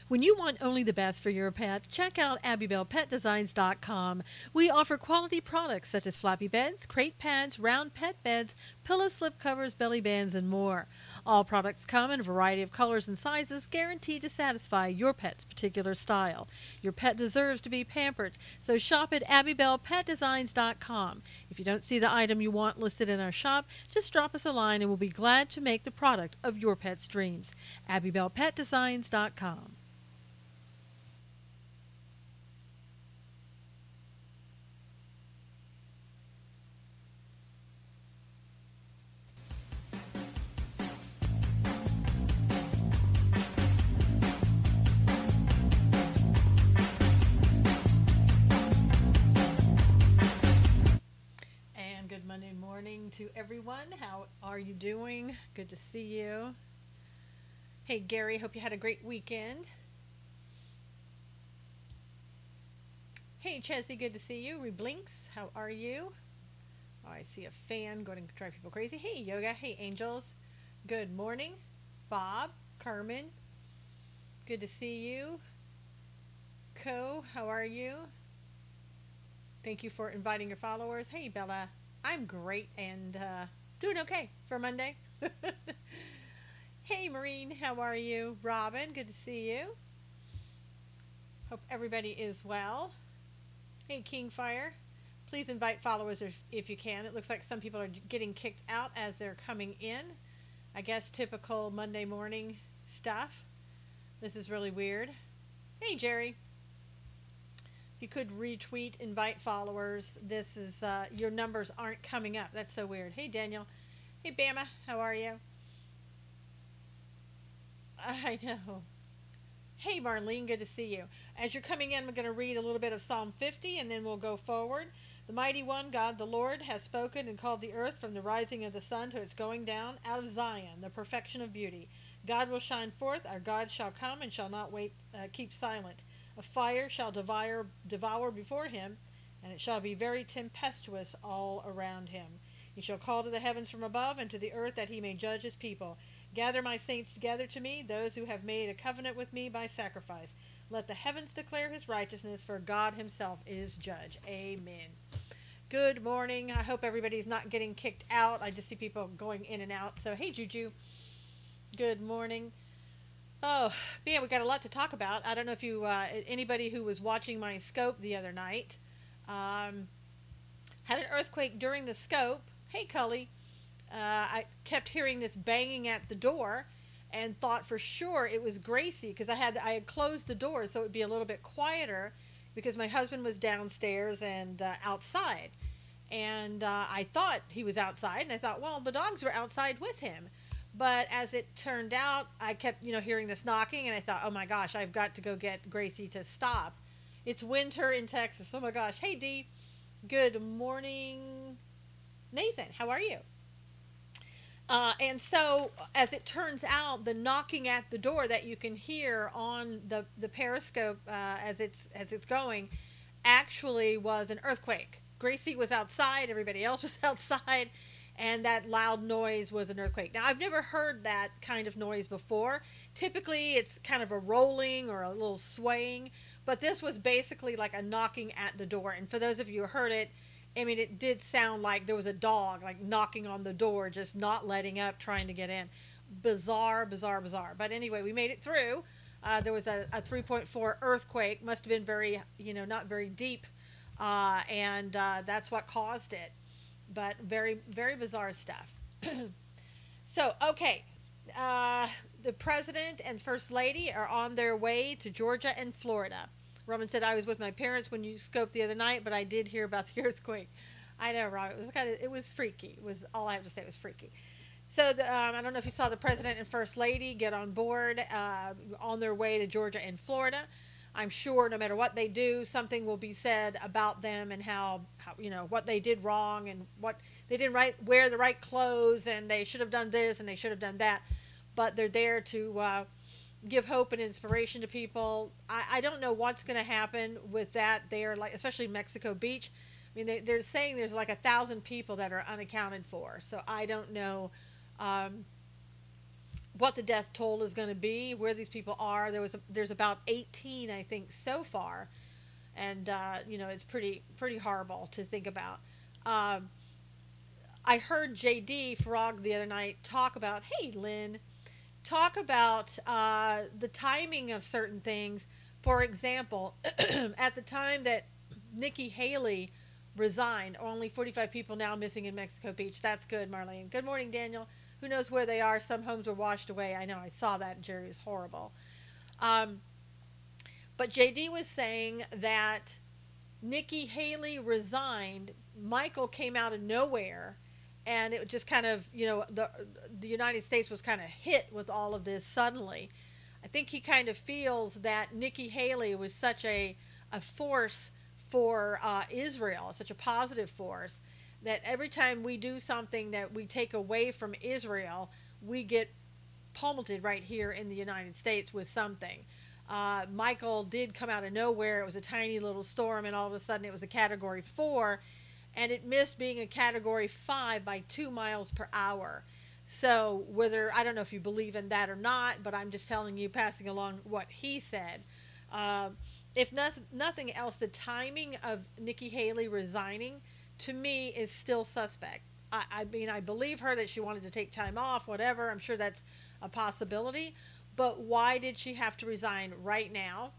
When you want only the best for your pet, check out AbbybellPetDesigns.com. We offer quality products such as floppy beds, crate pads, round pet beds, pillow slip covers, belly bands, and more. All products come in a variety of colors and sizes, guaranteed to satisfy your pet's particular style. Your pet deserves to be pampered, so shop at AbbybellPetDesigns.com. If you don't see the item you want listed in our shop, just drop us a line and we'll be glad to make the product of your pet's dreams. AbbybellPetDesigns.com. And good Monday morning to everyone. How are you doing? Good to see you. Hey, Gary, hope you had a great weekend. Hey, Chessie, good to see you. Reblinks, how are you? Oh, I see a fan going to drive people crazy. Hey, Yoga. Hey, Angels. Good morning. Bob, Carmen, good to see you. Co, how are you? Thank you for inviting your followers. Hey, Bella. I'm great and doing okay for Monday. Hey, Maureen. How are you? Robin, good to see you. Hope everybody is well. Hey, Kingfire. Please invite followers if you can. It looks like some people are getting kicked out as they're coming in. I guess typical Monday morning stuff. This is really weird. Hey, Jerry. If you could retweet, invite followers. This is, your numbers aren't coming up. That's so weird. Hey, Daniel. Hey, Bama. How are you? I know. Hey, Marlene. Good to see you. As you're coming in, I'm going to read a little bit of Psalm 50, and then we'll go forward. The mighty one, God the Lord, has spoken and called the earth from the rising of the sun to its going down, out of Zion, the perfection of beauty. God will shine forth. Our God shall come and shall not keep silent. A fire shall devour before him, and it shall be very tempestuous all around him. He shall call to the heavens from above, and to the earth that he may judge his people. Gather my saints together to me, those who have made a covenant with me by sacrifice. Let the heavens declare his righteousness, for God himself is judge. Amen. Good morning. I hope everybody's not getting kicked out. I just see people going in and out. So, hey, Juju. Good morning. Oh, yeah, we got a lot to talk about. I don't know if you, anybody who was watching my scope the other night, had an earthquake during the scope. Hey, Cully. I kept hearing this banging at the door and thought for sure it was Gracie because I had closed the door so it would be a little bit quieter because my husband was downstairs and outside. And I thought he was outside, and I thought, well, the dogs were outside with him. But as it turned out, I kept, hearing this knocking, and I thought, oh my gosh, I've got to go get Gracie to stop. It's winter in Texas. Oh my gosh. Hey, Dee. Good morning. Nathan, how are you? And so, as it turns out, the knocking at the door that you can hear on the periscope as it's going actually was an earthquake. Gracie was outside, everybody else was outside, and that loud noise was an earthquake. Now, I've never heard that kind of noise before. Typically, it's kind of a rolling or a little swaying, but this was basically like a knocking at the door. And for those of you who heard it, I mean, it did sound like there was a dog, like, knocking on the door, just not letting up, trying to get in. Bizarre, bizarre, bizarre. But anyway, we made it through. There was a 3.4 earthquake. Must have been very, not very deep. And that's what caused it. But very, very bizarre stuff. So, okay. The president and first lady are on their way to Georgia and Florida. Roman said, I was with my parents when you scoped the other night, but I did hear about the earthquake. I know, Rob. It was freaky. It was all I have to say. It was freaky. So I don't know if you saw the president and first lady get on board on their way to Georgia and Florida. I'm sure no matter what they do, something will be said about them and how what they did wrong and what they didn't wear the right clothes and they should have done this and they should have done that. But they're there to give hope and inspiration to people. I don't know what's going to happen with that there, like especially Mexico Beach. I mean, they're saying there's like 1,000 people that are unaccounted for. So I don't know what the death toll is going to be, where these people are. There's about 18, I think, so far, and it's pretty horrible to think about. Um, I heard JD Frog the other night talk about, hey Lynn, talk about the timing of certain things. For example, at the time that Nikki Haley resigned, only 45 people now missing in Mexico Beach. That's good, Marlene. Good morning, Daniel. Who knows where they are? Some homes were washed away. I know, I saw that. Jerry was horrible. Um, but JD was saying that Nikki Haley resigned. Michael came out of nowhere, and it just kind of, the United States was kind of hit with all of this suddenly. I think he kind of feels that Nikki Haley was such a force for Israel, such a positive force, that every time we do something that we take away from Israel, we get pummeled right here in the United States with something. Michael did come out of nowhere. It was a tiny little storm, and all of a sudden it was a Category 4, and it missed being a Category 5 by 2 miles per hour. So I don't know if you believe in that or not, but I'm just telling you, passing along what he said. If nothing else, the timing of Nikki Haley resigning, to me, is still suspect. I mean, I believe her that she wanted to take time off, whatever. I'm sure that's a possibility. But why did she have to resign right now?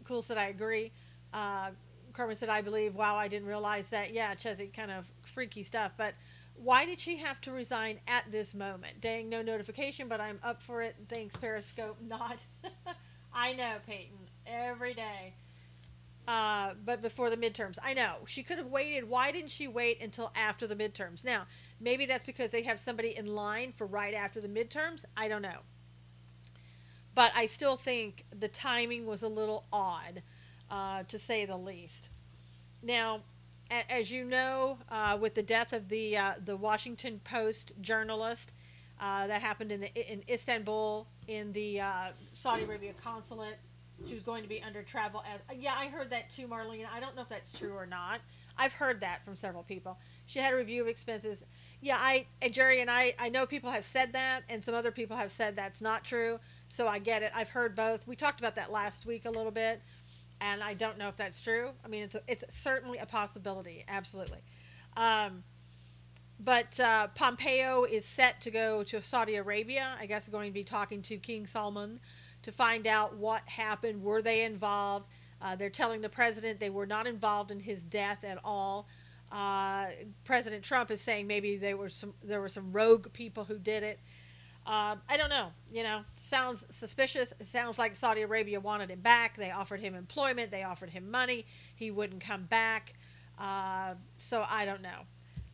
Cool said, I agree. Carmen said, I believe. Wow, I didn't realize that. Yeah, Chesney, kind of freaky stuff. But why did she have to resign at this moment? Dang, no notification, but I'm up for it. Thanks, Periscope. Not. I know, Peyton. Every day. But before the midterms. I know. She could have waited. Why didn't she wait until after the midterms? Now, maybe that's because they have somebody in line for right after the midterms. I don't know. But I still think the timing was a little odd, to say the least. Now, as you know, with the death of the Washington Post journalist, that happened in Istanbul, in the Saudi Arabia consulate. She was going to be under travel. Yeah, I heard that too, Marlene. I don't know if that's true or not. I've heard that from several people. She had a review of expenses. Yeah, and Jerry and I know people have said that, and some other people have said that's not true. So I get it. I've heard both. We talked about that last week a little bit, and I don't know if that's true. I mean, it's certainly a possibility. Absolutely. But Pompeo is set to go to Saudi Arabia. I guess going to be talking to King Salman to find out what happened. Were they involved? They're telling the president they were not involved in his death at all. President Trump is saying maybe there were some rogue people who did it. I don't know. Sounds suspicious. It sounds like Saudi Arabia wanted him back. They offered him employment. They offered him money. He wouldn't come back. So I don't know.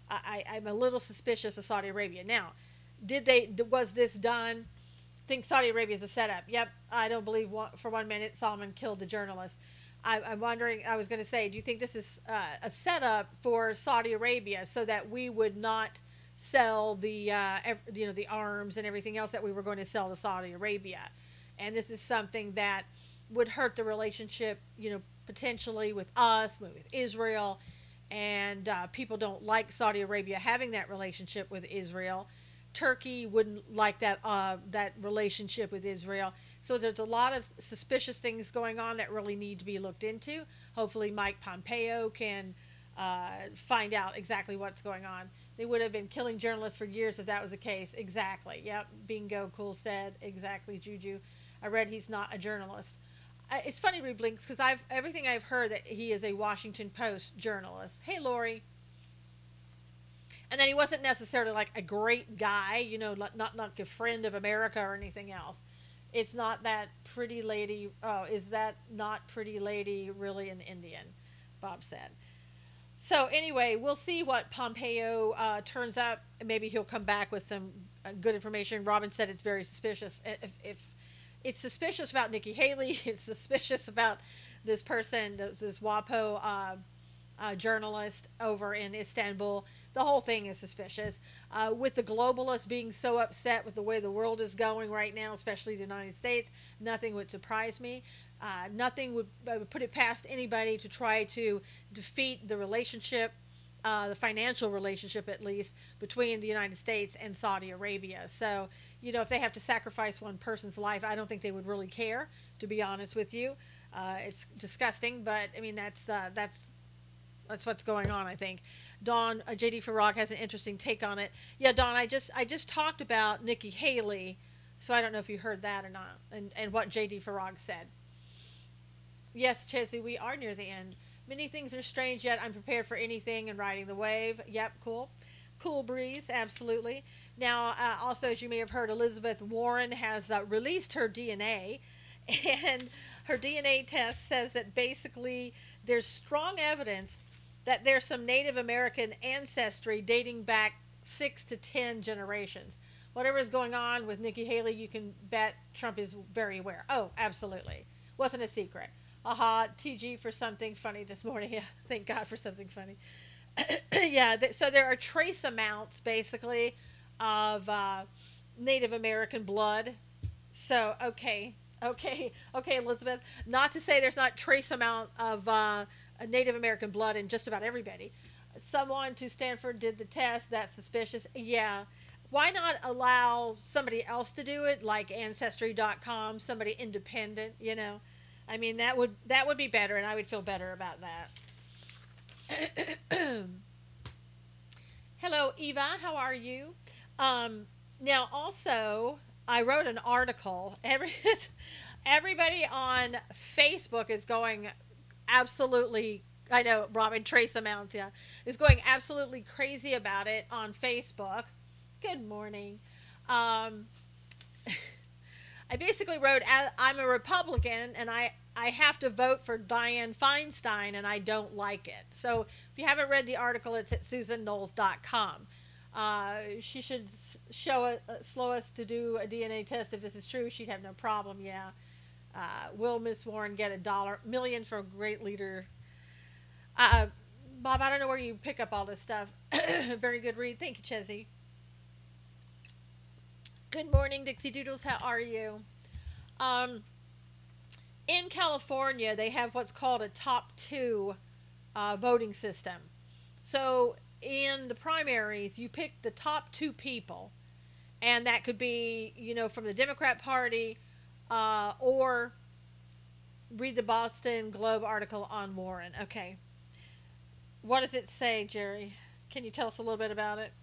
I'm a little suspicious of Saudi Arabia. Now, was this done? Think Saudi Arabia is a setup. Yep, I don't believe for 1 minute Salman killed the journalist. I'm wondering, I was going to say, do you think this is a setup for Saudi Arabia so that we would not sell the arms and everything else that we were going to sell to Saudi Arabia? And this is something that would hurt the relationship, potentially with us, with Israel, and people don't like Saudi Arabia having that relationship with Israel. Turkey wouldn't like that relationship with Israel. So there's a lot of suspicious things going on that really need to be looked into. Hopefully Mike Pompeo can find out exactly what's going on. They would have been killing journalists for years if that was the case. Exactly. Yep. Bingo. Cool said. Exactly, Juju. I read he's not a journalist. It's funny, Reblinks, because everything I've heard that he is a Washington Post journalist. Hey, Lori. And then he wasn't necessarily like a great guy, not like a friend of America or anything else. It's not that pretty lady. Oh, is that not pretty lady really an Indian? Bob said. So anyway, we'll see what Pompeo turns up. Maybe he'll come back with some good information. Robin said it's very suspicious. If it's suspicious about Nikki Haley, it's suspicious about this person, this WAPO journalist over in Istanbul. The whole thing is suspicious. With the globalists being so upset with the way the world is going right now, especially the United States, nothing would surprise me. Nothing would put it past anybody to try to defeat the relationship the financial relationship, at least, between the United States and Saudi Arabia. So, if they have to sacrifice one person's life, I don't think they would really care, to be honest with you. It's disgusting, but I mean, that's what's going on, I think. Dawn, JD Farag has an interesting take on it. Yeah, Dawn, I just talked about Nikki Haley, so I don't know if you heard that or not, and what JD Farag said. Yes, Chesney, we are near the end. Many things are strange, yet I'm prepared for anything and riding the wave. Yep, cool. Cool breeze, absolutely. Now, also, as you may have heard, Elizabeth Warren has released her DNA, and her DNA test says that basically there's strong evidence that there's some Native American ancestry dating back 6 to 10 generations. Whatever is going on with Nikki Haley, you can bet Trump is very aware. Oh, absolutely. Wasn't a secret. Aha, TG for something funny this morning. Yeah, thank God for something funny. Yeah, so there are trace amounts, basically, of Native American blood. So, okay, Elizabeth. Not to say there's not trace amount of Native American blood in just about everybody. Someone to Stanford did the test. That's suspicious. Yeah. Why not allow somebody else to do it, like Ancestry.com, somebody independent, I mean, that would be better, and I would feel better about that. Hello, Eva. How are you? Now, also, I wrote an article. Everybody on Facebook is going absolutely. I know, Robin, trace amounts. Yeah, is going absolutely crazy about it on Facebook. Good morning. I basically wrote, I'm a Republican, and I have to vote for Dianne Feinstein, and I don't like it. So if you haven't read the article, it's at SusanKnowles.com. She should slow us to do a DNA test. If this is true, she'd have no problem, yeah. Will Miss Warren get $1 million for a great leader? Bob, I don't know where you pick up all this stuff. Very good read. Thank you, Chesney. Good morning, Dixie Doodles. How are you? In California, they have what's called a top two voting system. So in the primaries, you pick the top two people, and that could be, from the Democrat Party, or read the Boston Globe article on Warren. Okay. What does it say, Jerry? Can you tell us a little bit about it?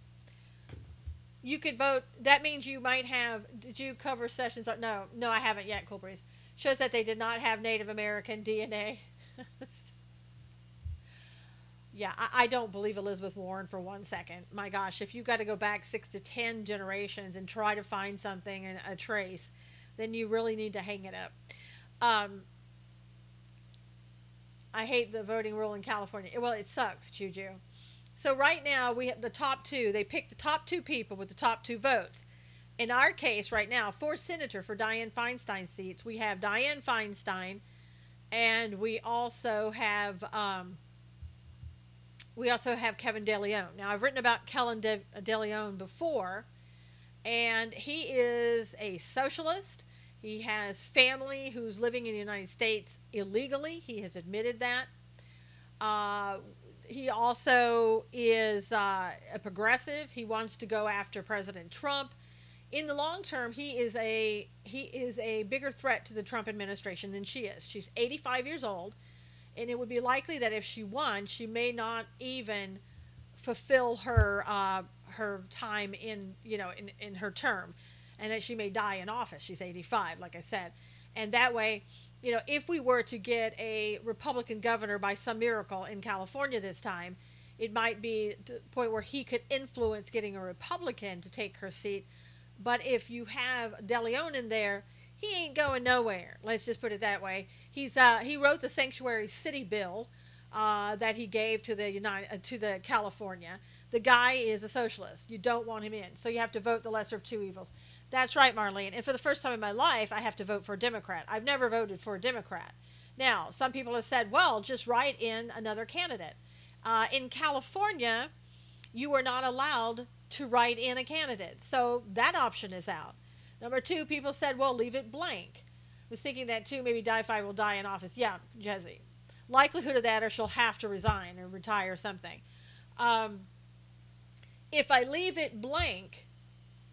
You could vote. That means you might have. Did you cover Sessions? No, I haven't yet. Cool breeze shows that they did not have Native American DNA. Yeah, I don't believe Elizabeth Warren for 1 second. My gosh, if you've got to go back 6 to 10 generations and try to find something in a trace, then you really need to hang it up. I hate the voting rule in California. Well, it sucks, Juju. So right now, we have the top two. They picked the top two people with the top two votes. In our case right now, for senator for Dianne Feinstein seats, we have Dianne Feinstein, and we also have Kevin DeLeon. Now, I've written about Kevin DeLeon before, and he is a socialist. He has family who's living in the United States illegally. He has admitted that. He also is a progressive. He wants to go after President Trump. In the long term, he is a bigger threat to the Trump administration than she is. She's 85 years old, and it would be likely that if she won, she may not even fulfill her time in her term, and that she may die in office. She's 85, like I said, and that way, if we were to get a Republican governor by some miracle in California this time, it might be to the point where he could influence getting a Republican to take her seat. But if you have DeLeon in there, he ain't going nowhere. Let's just put it that way. He wrote the sanctuary city bill that he gave to the California. The guy is a socialist. You don't want him in, so you have to vote the lesser of two evils. That's right, Marlene. And for the first time in my life, I have to vote for a Democrat. I've never voted for a Democrat. Now, some people have said, well, just write in another candidate. In California, you are not allowed to write in a candidate. So that option is out. Number two, people said, well, leave it blank. I was thinking that too. Maybe Di-Fi will die in office. Yeah, Jesse. Likelihood of that, or she'll have to resign or retire or something. Um, if I leave it blank,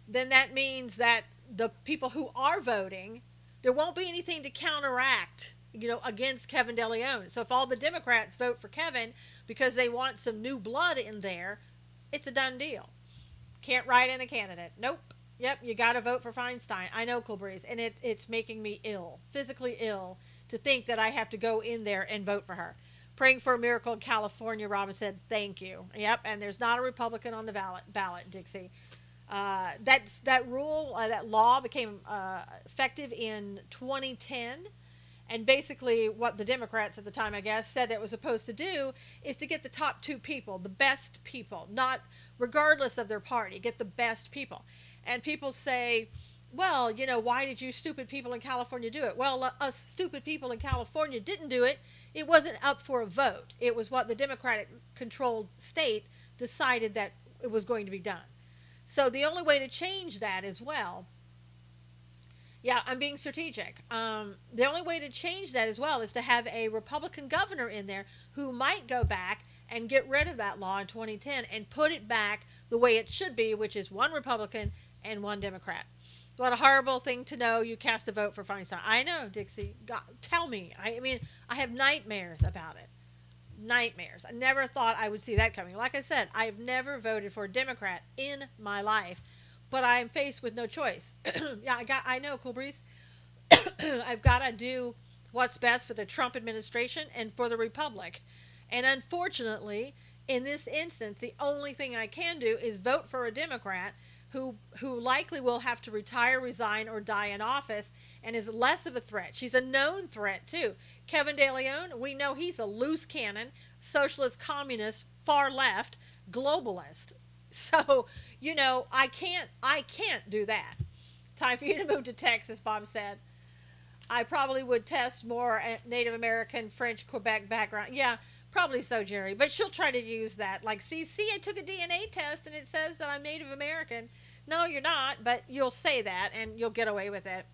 then that means that the people who are voting, there won't be anything to counteract, against Kevin DeLeon. So if all the Democrats vote for Kevin because they want some new blood in there, it's a done deal. Can't write in a candidate. Nope. Yep, you got to vote for Feinstein. I know, Cool Breeze, and it's making me ill, physically ill, to think that I have to go in there and vote for her. Praying for a miracle in California, Robin said, thank you. Yep, and there's not a Republican on the ballot, Dixie. That rule, that law became effective in 2010. And basically what the Democrats at the time, I guess, said it was supposed to do is to get the top two people, the best people, not regardless of their party, get the best people. And people say, well, why did you stupid people in California do it? Well, us stupid people in California didn't do it. It wasn't up for a vote. It was what the Democratic-controlled state decided that it was going to be done. So the only way to change that as well, yeah, I'm being strategic. The only way to change that as well is to have a Republican governor in there who might go back and get rid of that law in 2010 and put it back the way it should be, which is one Republican and one Democrat. What a horrible thing to know. You cast a vote for Feinstein. I know, Dixie. God, tell me. I mean, I have nightmares about it. Nightmares. I never thought I would see that coming. Like I said, I've never voted for a Democrat in my life, but I'm faced with no choice. Yeah, I know, Cool Breeze. I've got to do what's best for the Trump administration and for the Republic. And unfortunately, in this instance, the only thing I can do is vote for a Democrat who likely will have to retire, resign, or die in office and is less of a threat. She's a known threat, too. Kevin DeLeon, we know he's a loose cannon, socialist, communist, far left, globalist. So, I can't do that. Time for you to move to Texas, Bob said. I probably would test more Native American, French, Quebec background. Yeah, probably so, Jerry. But she'll try to use that. Like, see, I took a DNA test and it says that I'm Native American. No, you're not, but you'll say that and you'll get away with it.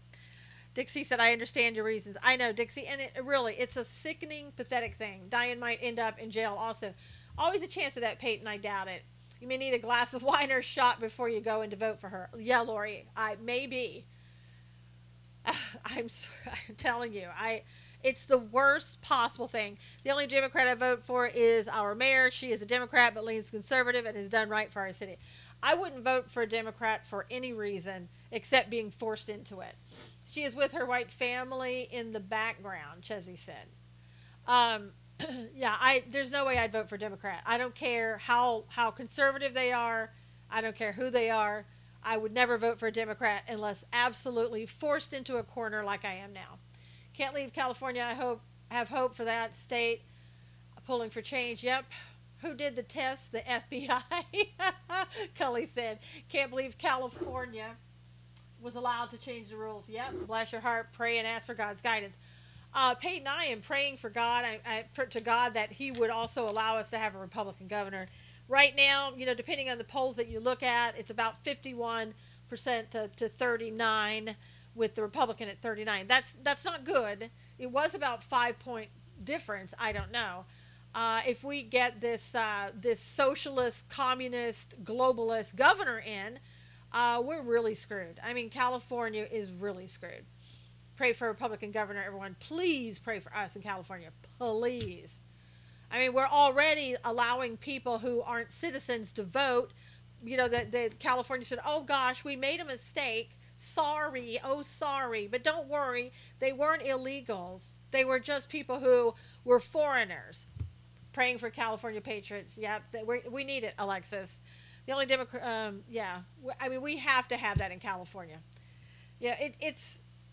Dixie said, I understand your reasons. I know, Dixie, and it's a sickening, pathetic thing. Diane might end up in jail also. Always a chance of that, Peyton. I doubt it. You may need a glass of wine or a shot before you go in to vote for her. Yeah, Lori, maybe. I'm telling you, it's the worst possible thing. The only Democrat I vote for is our mayor. She is a Democrat but leans conservative and has done right for our city. I wouldn't vote for a Democrat for any reason except being forced into it. She is with her white family in the background, Chesney said. Yeah, there's no way I'd vote for Democrat. I don't care how conservative they are. I don't care who they are. I would never vote for a Democrat unless absolutely forced into a corner like I am now. Can't leave California. I have hope for that state. Pulling for change. Yep. Who did the test? The FBI. Cully said. Can't believe California was allowed to change the rules. Yep. Bless your heart. Pray and ask for God's guidance. Peyton, I am praying for God, to God that he would also allow us to have a Republican governor. Right now, depending on the polls that you look at, it's about 51% to 39 with the Republican at 39. That's not good. It was about 5-point difference. I don't know. If we get this socialist, communist, globalist governor in, we're really screwed. I mean, California is really screwed. Pray for a Republican governor, everyone. Please pray for us in California. Please. I mean, we're already allowing people who aren't citizens to vote. The California said, oh, gosh, we made a mistake. Sorry. Oh, sorry. But don't worry. They weren't illegals. They were just people who were foreigners. Praying for California patriots. Yeah, we need it, Alexis. The only Democrat, yeah. I mean, we have to have that in California. Yeah,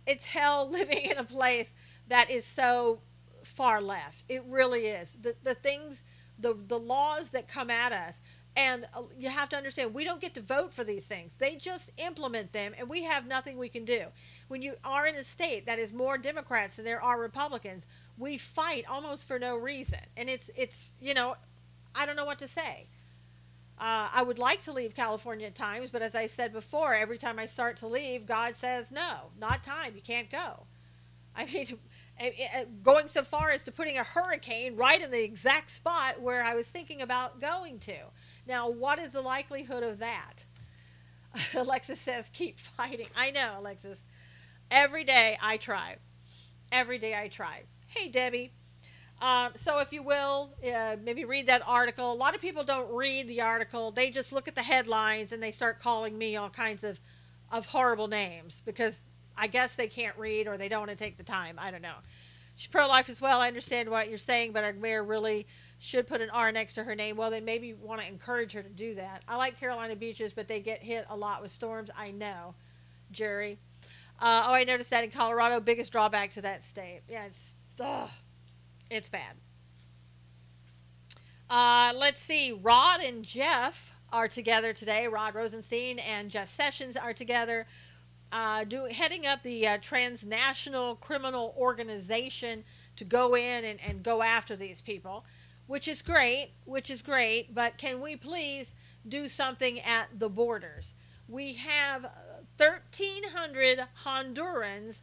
it's hell living in a place that is so far left. It really is. The things, the laws that come at us, and you have to understand, we don't get to vote for these things. They just implement them, and we have nothing we can do. When you are in a state that is more Democrats than there are Republicans, we fight almost for no reason. And it's I don't know what to say. I would like to leave California at times, but as I said before, every time I start to leave, God says, no, not time. You can't go. I mean, going so far as to putting a hurricane right in the exact spot where I was thinking about going to. Now, what is the likelihood of that? Alexis says, keep fighting. I know, Alexis. Every day I try. Every day I try. Hey, Debbie. So if you will, maybe read that article. A lot of people don't read the article. They just look at the headlines and they start calling me all kinds of horrible names because I guess they can't read or they don't want to take the time. I don't know. She's pro-life as well. I understand what you're saying, but our mayor really should put an R next to her name. Well, they maybe want to encourage her to do that. I like Carolina beaches, but they get hit a lot with storms. I know, Jerry. I noticed that in Colorado, biggest drawback to that state. Yeah, it's bad. Let's see. Rod and Jeff are together today. Rod Rosenstein and Jeff Sessions are together. Heading up the transnational criminal organization to go in and go after these people, which is great, but can we please do something at the borders? We have 1,300 Hondurans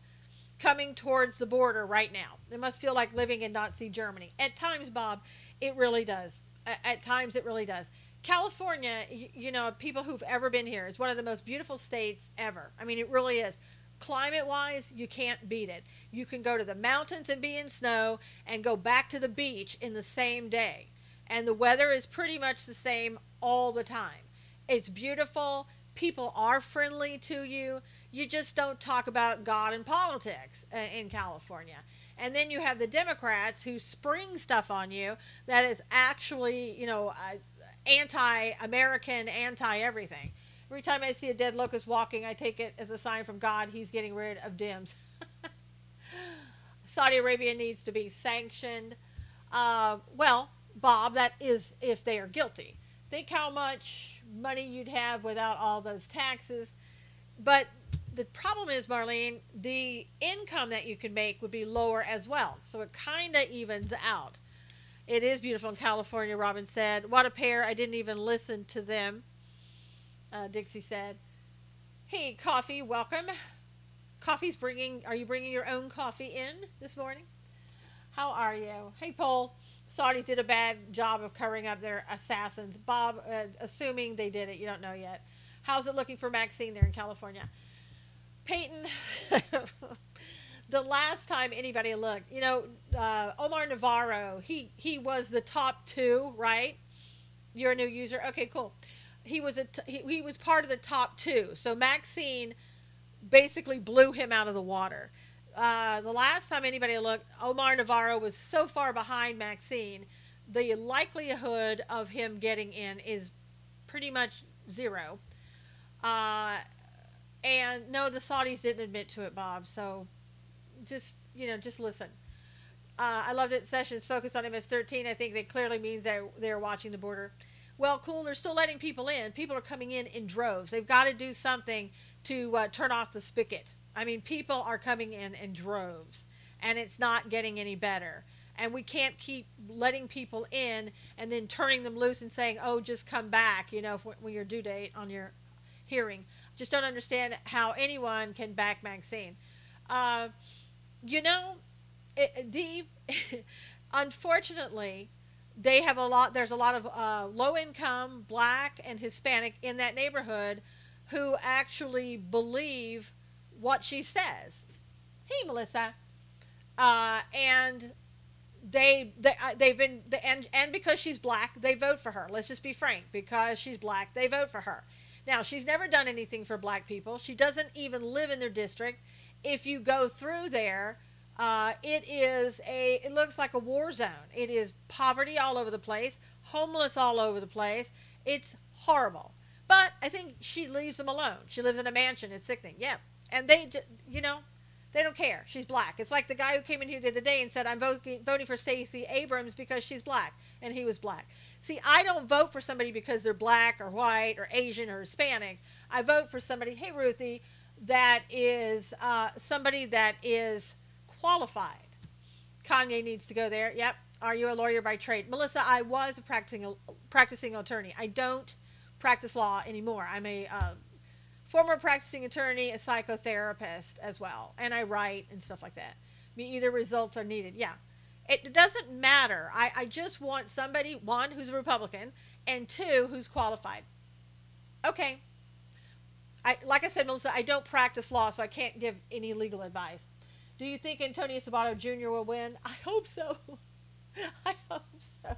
coming towards the border right now. It must feel like living in Nazi Germany. At times, Bob, it really does. At times, it really does. California, people who've ever been here, is one of the most beautiful states ever. I mean, it really is. Climate-wise, you can't beat it. You can go to the mountains and be in snow and go back to the beach in the same day. And the weather is pretty much the same all the time. It's beautiful. People are friendly to you. You just don't talk about God and politics in California. And then you have the Democrats who spring stuff on you that is actually, anti-American, anti-everything. Every time I see a dead locust walking, I take it as a sign from God he's getting rid of Dems. Saudi Arabia needs to be sanctioned. Well, Bob, that is if they are guilty. Think how much money you'd have without all those taxes. But the problem is, Marlene, the income that you could make would be lower as well. So it kind of evens out. It is beautiful in California, Robin said. What a pair. I didn't even listen to them. Dixie said, hey, Coffee, welcome. Are you bringing your own coffee in this morning? How are you? Hey, Paul. Saudis did a bad job of covering up their assassins. Bob, assuming they did it, you don't know yet. How's it looking for Maxine there in California? Peyton, the last time anybody looked, Omar Navarro, he was the top 2, right? You're a new user? Okay, cool. He was part of the top 2. So Maxine basically blew him out of the water. The last time anybody looked, Omar Navarro was so far behind Maxine, the likelihood of him getting in is pretty much 0. And no, the Saudis didn't admit to it, Bob. So just listen. I loved it. Sessions focused on MS-13. I think that clearly means they're watching the border. Well, cool. They're still letting people in. People are coming in droves. They've got to do something to turn off the spigot. I mean, people are coming in droves, and it's not getting any better. And we can't keep letting people in and then turning them loose and saying, oh, just come back, when your due date on your hearing. Just don't understand how anyone can back Maxine. Unfortunately, there's a lot of low income Black and Hispanic in that neighborhood who actually believe what she says. Hey, Melissa. And and because she's Black, they vote for her. Let's just be frank. Because she's Black, they vote for her. Now, she's never done anything for Black people. She doesn't even live in their district. If you go through there, it looks like a war zone. It is poverty all over the place, homeless all over the place. It's horrible. But I think she leaves them alone. She lives in a mansion. It's sickening. Yeah. And they don't care. She's Black. It's like the guy who came in here the other day and said, I'm voting for Stacey Abrams because she's Black. And he was Black. See, I don't vote for somebody because they're Black or white or Asian or Hispanic. I vote for somebody, hey, Ruthie, that is somebody that is qualified. Kanye needs to go there. Yep. Are you a lawyer by trade? Melissa, I was a practicing attorney. I don't practice law anymore. I'm a former practicing attorney, a psychotherapist as well, and I write and stuff like that. Either results are needed. Yeah. It doesn't matter. I just want somebody, one, who's a Republican, and two, who's qualified. Okay. Like I said, Melissa, I don't practice law, so I can't give any legal advice. Do you think Antonio Sabato Jr. will win? I hope so. I hope so.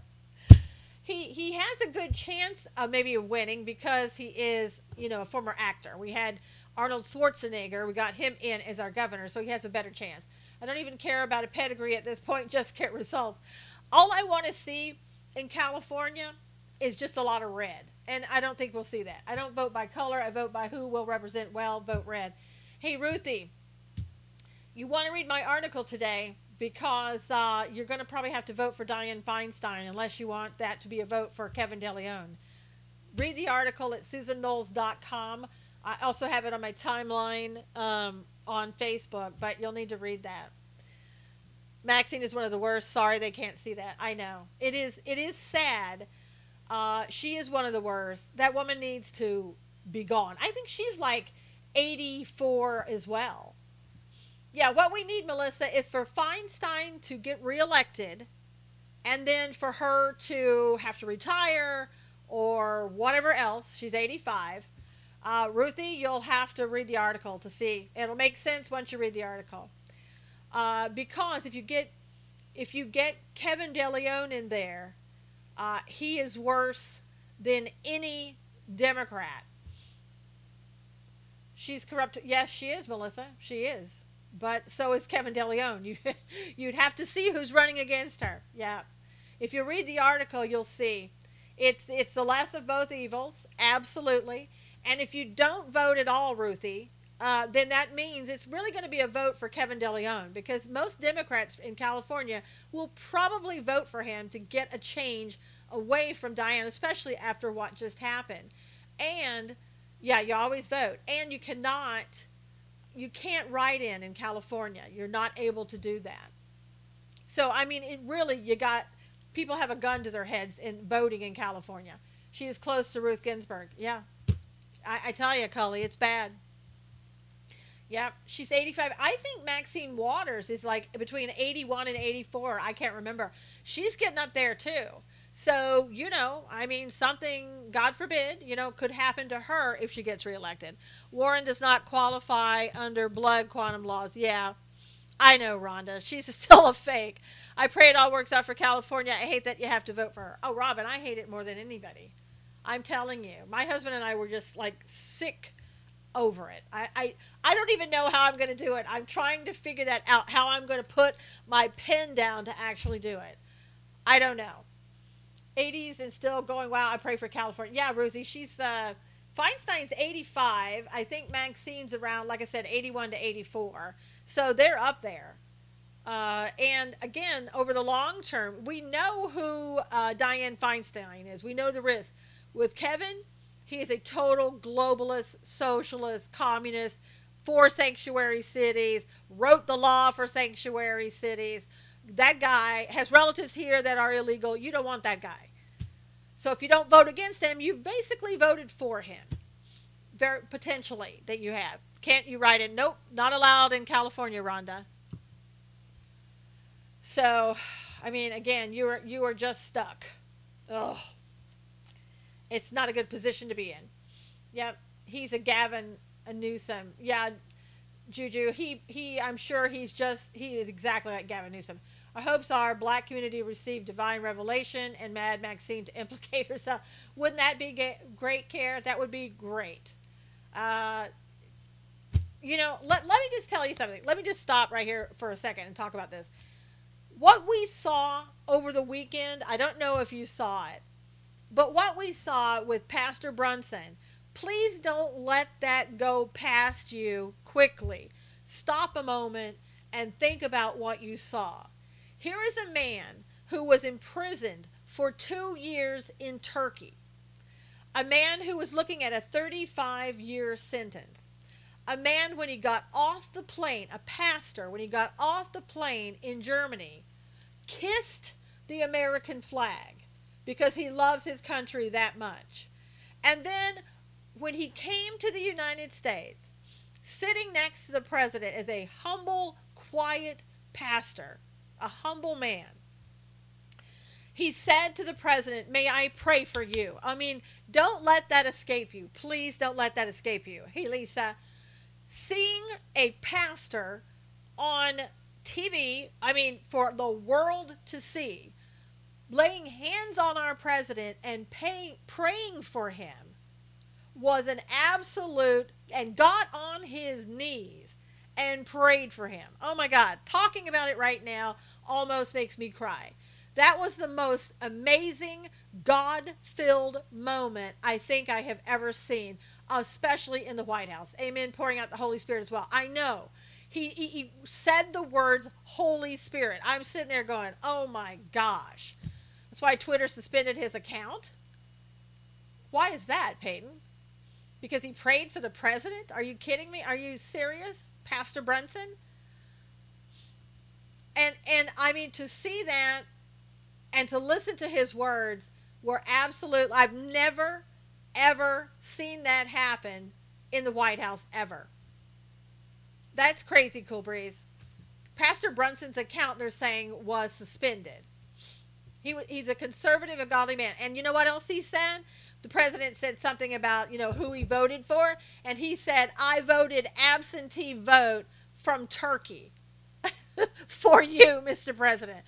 He has a good chance of maybe winning because he is, a former actor. We had Arnold Schwarzenegger. We got him in as our governor, so he has a better chance. I don't even care about a pedigree at this point. Just get results. All I want to see in California is just a lot of red. And I don't think we'll see that. I don't vote by color. I vote by who will represent well. Vote red. Hey, Ruthie, you want to read my article today because you're going to probably have to vote for Dianne Feinstein unless you want that to be a vote for Kevin DeLeon. Read the article at susanknowles.com. I also have it on my timeline on Facebook, but you'll need to read that. Maxine is one of the worst. Sorry they can't see that. I know. It is sad. She is one of the worst. That woman needs to be gone. I think she's like 84 as well. Yeah, what we need, Melissa, is for Feinstein to get reelected and then for her to have to retire or whatever else. She's 85. Ruthie, you'll have to read the article to see. It'll make sense once you read the article. Because if you get Kevin DeLeon in there, he is worse than any Democrat. She's corrupt. Yes, she is, Melissa. She is. But so is Kevin DeLeon. You'd have to see who's running against her. Yeah. If you read the article, you'll see. It's the less of both evils. Absolutely. And if you don't vote at all, Ruthie, then that means it's really going to be a vote for Kevin DeLeon because most Democrats in California will probably vote for him to get a change away from Dianne, especially after what just happened. And, yeah, you always vote. And you can't write in California. You're not able to do that. So, I mean, people have a gun to their heads in voting in California. She is close to Ruth Ginsburg. Yeah. I tell you, Cully, it's bad. Yeah, she's 85. I think Maxine Waters is like between 81 and 84. I can't remember. She's getting up there too. So, I mean, something, God forbid, could happen to her if she gets reelected. Warren does not qualify under blood quantum laws. Yeah, I know, Rhonda. She's still a fake. I pray it all works out for California. I hate that you have to vote for her. Oh, Robin, I hate it more than anybody. I'm telling you. My husband and I were just like sick over it. I don't even know how I'm going to do it. I'm trying to figure that out, how I'm going to put my pen down to actually do it. I don't know. 80s and still going, wow, I pray for California. Yeah, Ruthie, she's, Feinstein's 85. I think Maxine's around, like I said, 81 to 84. So they're up there. And again, over the long term, we know who Dianne Feinstein is. We know the risk. With Kevin, he is a total globalist, socialist, communist, for sanctuary cities, wrote the law for sanctuary cities. That guy has relatives here that are illegal. You don't want that guy. So if you don't vote against him, you've basically voted for him. Very potentially that you have. Can't you write it? Nope, not allowed in California, Rhonda. So, I mean, again, you are just stuck. Ugh. It's not a good position to be in. Yep, he's a Gavin Newsom. Yeah, Juju, I'm sure he is exactly like Gavin Newsom. Our hopes are black community receive divine revelation and Mad Maxine to implicate herself. Wouldn't that be great, Care? That would be great. Let me just tell you something. Let me just stop right here for a second and talk about this. What we saw over the weekend, I don't know if you saw it, but what we saw with Pastor Brunson, please don't let that go past you quickly. Stop a moment and think about what you saw. Here is a man who was imprisoned for 2 years in Turkey. A man who was looking at a 35-year sentence. A man, when he got off the plane, a pastor, when he got off the plane in Germany, kissed the American flag because he loves his country that much. And then when he came to the United States, sitting next to the president as a humble, quiet pastor, a humble man. He said to the president, "May I pray for you?" I mean, don't let that escape you. Please don't let that escape you. Hey, Lisa, seeing a pastor on TV, I mean, for the world to see, laying hands on our president and praying for him was an absolute, and got on his knees and prayed for him. Oh my God, talking about it right now almost makes me cry. That was the most amazing, God-filled moment I think I have ever seen, especially in the White House. Amen, pouring out the Holy Spirit as well. I know. He said the words Holy Spirit. I'm sitting there going, oh my gosh. That's why Twitter suspended his account. Why is that, Peyton? Because he prayed for the president? Are you kidding me? Are you serious, Pastor Brunson? And I mean, to see that and to listen to his words were absolute. I've never, ever seen that happen in the White House, ever. That's crazy, Cool Breeze. Pastor Brunson's account, they're saying, was suspended. He's a conservative and godly man. And you know what else he said? The president said something about, who he voted for. And he said, I voted absentee vote from Turkey for you, Mr. President.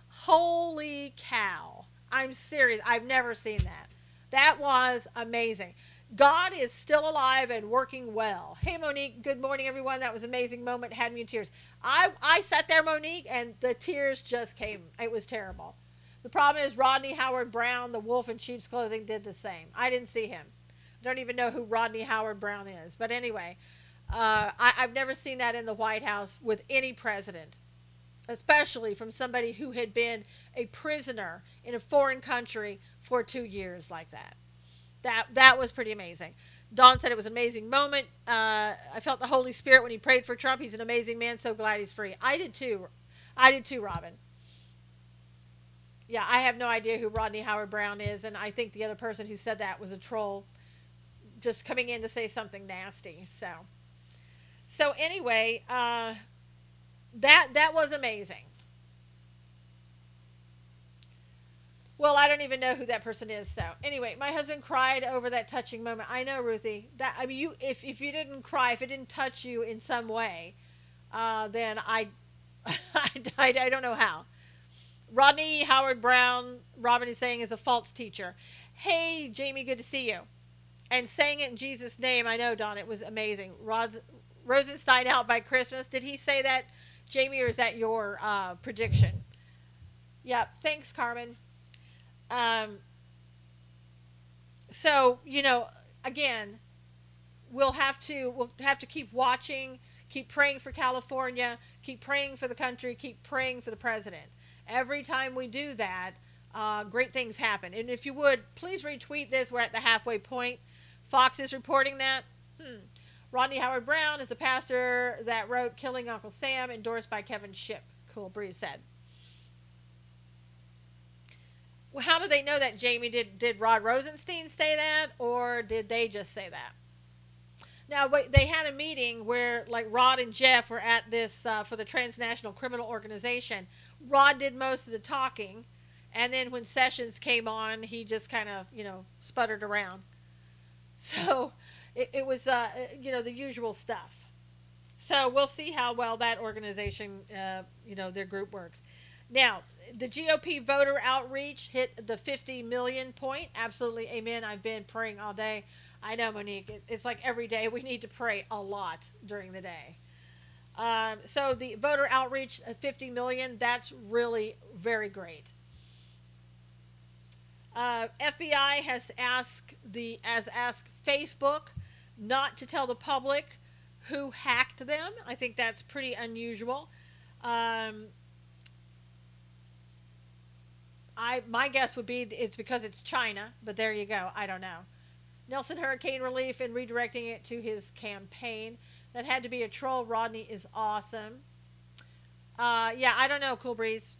Holy cow. I'm serious. I've never seen that. That was amazing. God is still alive and working well. Hey, Monique. Good morning, everyone. That was an amazing moment. Had me in tears. I sat there, Monique, and the tears just came. It was terrible. The problem is Rodney Howard Brown, the wolf in sheep's clothing, did the same. I didn't see him. I don't even know who Rodney Howard Brown is. But anyway, I've never seen that in the White House with any president, especially from somebody who had been a prisoner in a foreign country for 2 years like that. That was pretty amazing. Dawn said it was an amazing moment. I felt the Holy Spirit when he prayed for Trump. He's an amazing man. So glad he's free. I did too. I did too, Robin. Yeah, I have no idea who Rodney Howard Brown is, and I think the other person who said that was a troll, just coming in to say something nasty. So anyway, that was amazing. Well, I don't even know who that person is. So anyway, my husband cried over that touching moment. I know, Ruthie. If you didn't cry, if it didn't touch you in some way, then I don't know how. Rodney Howard Brown, Robin is saying, is a false teacher. Hey, Jamie, good to see you. And saying it in Jesus' name, I know, Don, it was amazing. Rosenstein out by Christmas. Did he say that, Jamie, or is that your prediction? Yeah, thanks, Carmen. So, again, we'll have to keep watching, keep praying for California, keep praying for the country, keep praying for the president. Every time we do that, great things happen. And if you would, please retweet this. We're at the halfway point. Fox is reporting that. Rodney Howard Brown is a pastor that wrote Killing Uncle Sam, endorsed by Kevin Shipp, Cool Breeze said. Well, how do they know that, Jamie? Did Rod Rosenstein say that, or did they just say that? Now, they had a meeting where, like, Rod and Jeff were at this for the Transnational Criminal Organization. Rod did most of the talking, and then when Sessions came on, he just kind of, sputtered around. So it was, the usual stuff. So we'll see how well that organization, their group works. Now, the GOP voter outreach hit the 50 million point. Absolutely, amen. I've been praying all day. I know, Monique. It's like every day we need to pray a lot during the day. So the voter outreach at 50 million, that's really very great. FBI has asked Facebook not to tell the public who hacked them. I think that's pretty unusual. My guess would be it's because it's China, but there you go. I don't know. Nelson Hurricane Relief and redirecting it to his campaign. That had to be a troll. Rodney is awesome. Yeah, I don't know, Cool Breeze.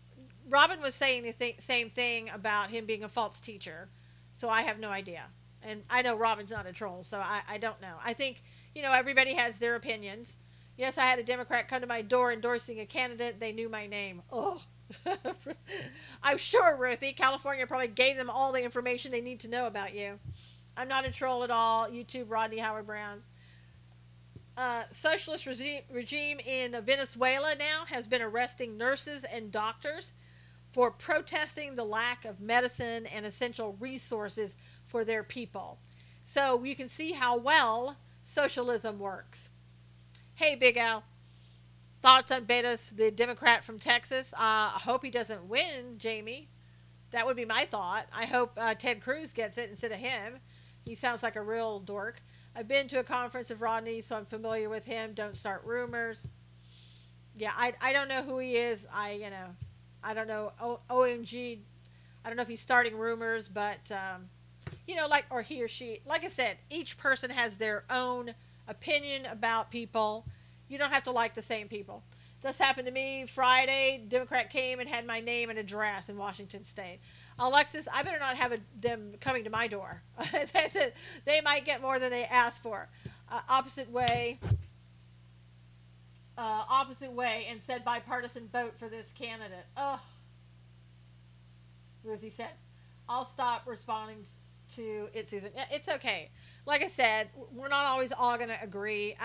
Robin was saying the same thing about him being a false teacher, so I have no idea. And I know Robin's not a troll, so I don't know. I think, everybody has their opinions. Yes, I had a Democrat come to my door endorsing a candidate. They knew my name. Oh. I'm sure, Ruthie, California probably gave them all the information they need to know about you. I'm not a troll at all. YouTube, Rodney Howard Brown. Socialist regime in Venezuela now has been arresting nurses and doctors for protesting the lack of medicine and essential resources for their people. So you can see how well socialism works. Hey, Big Al. Thoughts on Betas, the Democrat from Texas? I hope he doesn't win, Jamie. That would be my thought. I hope Ted Cruz gets it instead of him. He sounds like a real dork. I've been to a conference of Rodney, so I'm familiar with him. Don't start rumors. Yeah, I don't know who he is. I don't know. OMG. I don't know if he's starting rumors, but, like, or he or she. Like I said, each person has their own opinion about people. You don't have to like the same people. This happened to me Friday. Democrat came and had my name and address in Washington State. Alexis, I better not have them coming to my door. They might get more than they asked for. Opposite way, and said bipartisan vote for this candidate. Oh, Ruthie said, I'll stop responding to it, Susan. It's okay. Like I said, we're not always all going to agree.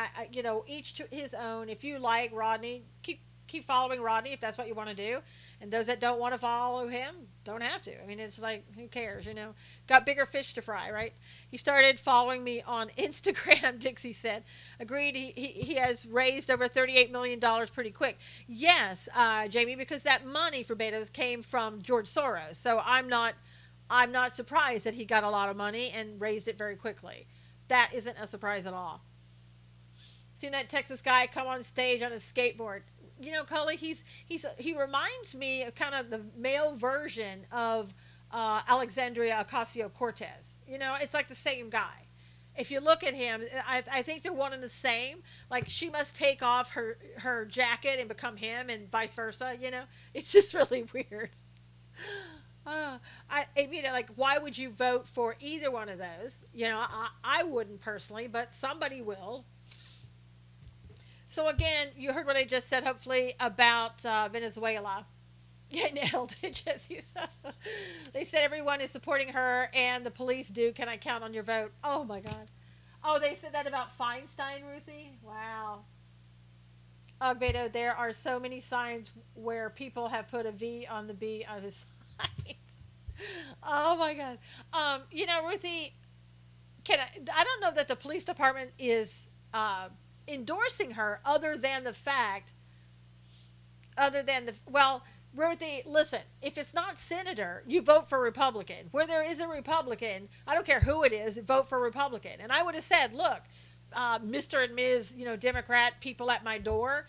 Each to his own. If you like Rodney, keep following Rodney if that's what you want to do. And those that don't want to follow him don't have to. I mean, it's like, who cares, Got bigger fish to fry, right? He started following me on Instagram, Dixie said. Agreed, he has raised over $38 million pretty quick. Yes, Jamie, because that money for Betas came from George Soros. So I'm not surprised that he got a lot of money and raised it very quickly. That isn't a surprise at all. Seen that Texas guy come on stage on a skateboard. Cully, he reminds me of kind of the male version of Alexandria Ocasio-Cortez. It's like the same guy. If you look at him, I think they're one and the same. Like, she must take off her jacket and become him and vice versa, It's just really weird. Why would you vote for either one of those? I wouldn't personally, but somebody will. So again, you heard what I just said, hopefully, about Venezuela. Yeah, nailed it, Jesse. They said everyone is supporting her, and the police do. Can I count on your vote? Oh, my God. Oh, they said that about Feinstein, Ruthie? Wow. Beto, there are so many signs where people have put a V on the B on his signs. Oh, my God. Ruthie, I don't know that the police department is endorsing her other than Ruthie, listen, if it's not senator, you vote for Republican. Where there is a Republican, I don't care who it is, vote for Republican. And I would have said, look, Mr. and Ms., Democrat people at my door,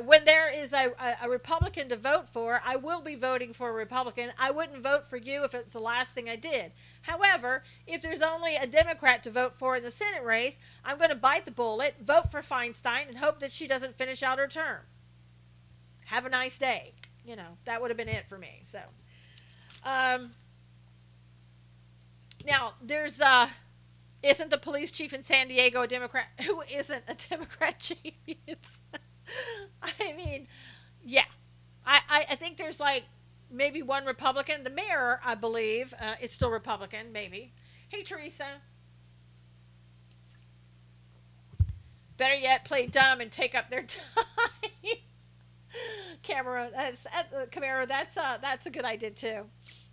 when there is a Republican to vote for, I will be voting for a Republican. I wouldn't vote for you if it's the last thing I did. However, if there's only a Democrat to vote for in the Senate race, I'm going to bite the bullet, vote for Feinstein, and hope that she doesn't finish out her term. Have a nice day. That would have been it for me. So, now there's isn't the police chief in San Diego a Democrat? Who isn't a Democrat chief? I mean, yeah, I think there's like maybe one Republican. The mayor, I believe, is still Republican, maybe. Hey, Teresa. Better yet, play dumb and take up their time. Camera, that's a good idea too.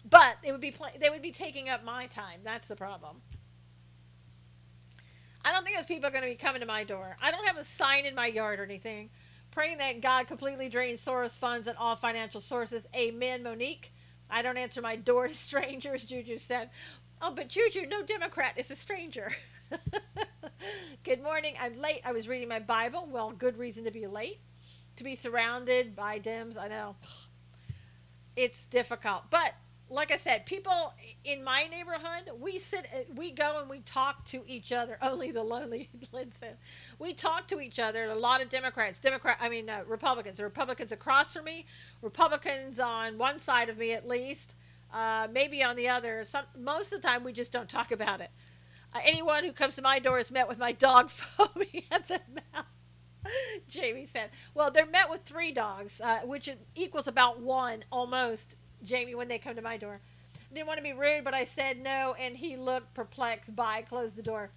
But they would be taking up my time. That's the problem. I don't think those people are going to be coming to my door. I don't have a sign in my yard or anything. Praying that God completely drains Soros funds and all financial sources. Amen, Monique. I don't answer my door to strangers, Juju said. Oh, but Juju, no Democrat is a stranger. Good morning. I'm late. I was reading my Bible. Well, good reason to be late. To be surrounded by Dems, I know. It's difficult. But like I said, people in my neighborhood, we go and we talk to each other. Only the lonely, Lynn said. We talk to each other. A lot of Republicans. The Republicans across from me, Republicans on one side of me at least, maybe on the other. Most of the time, we just don't talk about it. Anyone who comes to my door is met with my dog foaming at the mouth. Jamie said, well, they're met with three dogs, which equals about one almost, Jamie, when they come to my door. Didn't want to be rude, but I said no, and he looked perplexed. Bye, closed the door.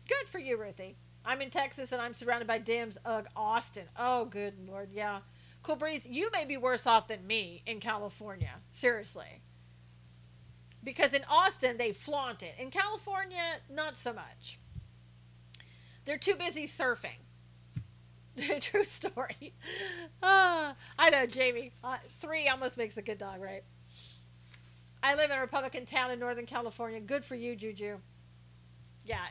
Good for you, Ruthie. I'm in Texas, and I'm surrounded by Dims. Ugh, Austin. Oh, good Lord, yeah. Cool Breeze, you may be worse off than me in California. Seriously. Because in Austin, they flaunt it. In California, not so much. They're too busy surfing. True story. I know, Jamie. Three almost makes a good dog, right? I live in a Republican town in Northern California. Good for you, Juju. Yeah,